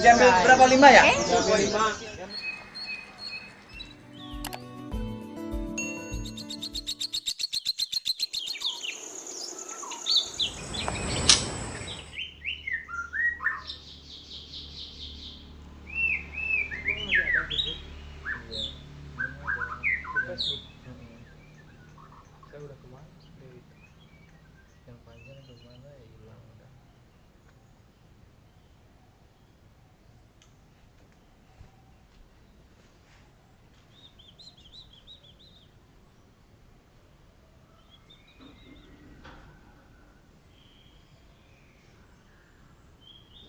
Diambil berapa 5 ya? Okay. 5. Saya udah kemana dari itu yang panjang itu mana ya hilang udah.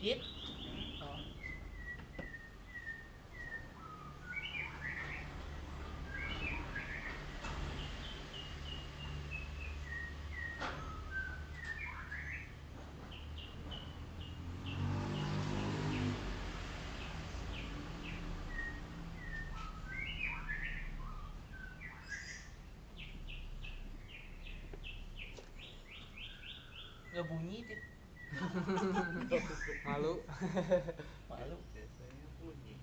Dit. Nggak bunyi, Dit. Malu. Malu. Biasanya bunyi.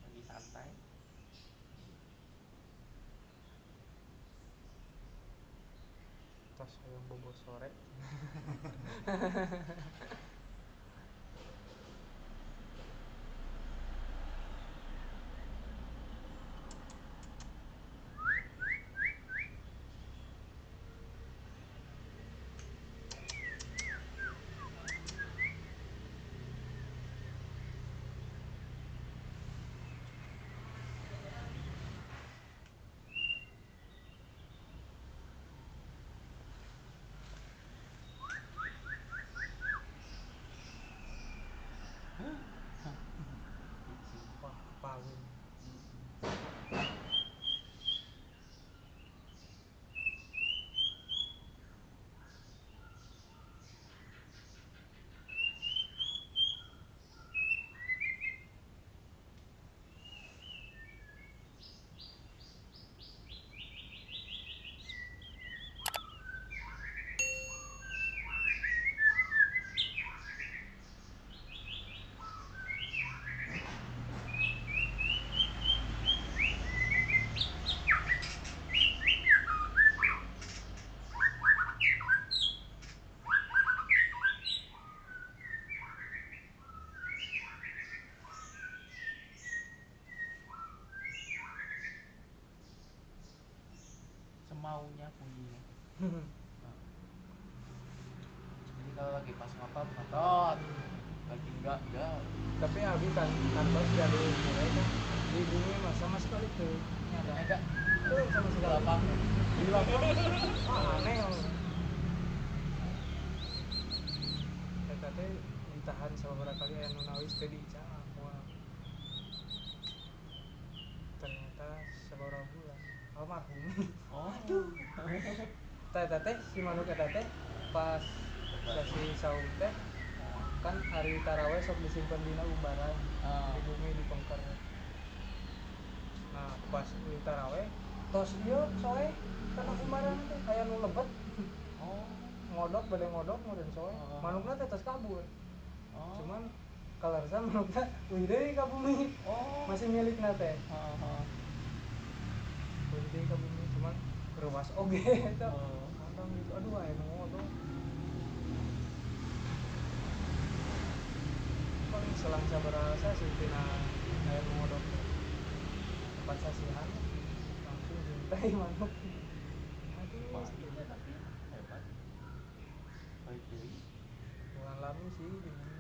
Lagi santai. Tas yang bobo sore. Wah, paling. Semaunya bunyinya. Jadi kalau lagi pas ngotot ngotot, lagi enggak. Tapi Abi kan pas dari mulai kan di bumi mas sama sekali tuh ini ada Enggak. belum sama sekali Lapang. di lapang. Aneh tete ditahan beberapa kali aya nunawis teh dicak wah ternyata seberapa bulan almarhum. Oh. Tete si manuk eta teh pas sesi saum teh kan hari taraweh sok disimpan dina umbaran di bumi di pengker. Nah pas di taraweh tos ieu soe kana umbaran teh aya nu lebet. Oh. Ngodok bade ngodok meureun soe manukna teh tos kabur. Cuman kalarsa manukna wih deui ka bumi. Masih milikna teh. Wih deui ka bumi cuman reuas oge eta. Mandang gitu aduh aya nu ngodok. Paling selang sabarasa sih tina aya nu ngodok. Tempat sasihan langsung jintai manuk. Baik ya, tapi hebat. Baik deui. Bukan lami sih di bumi.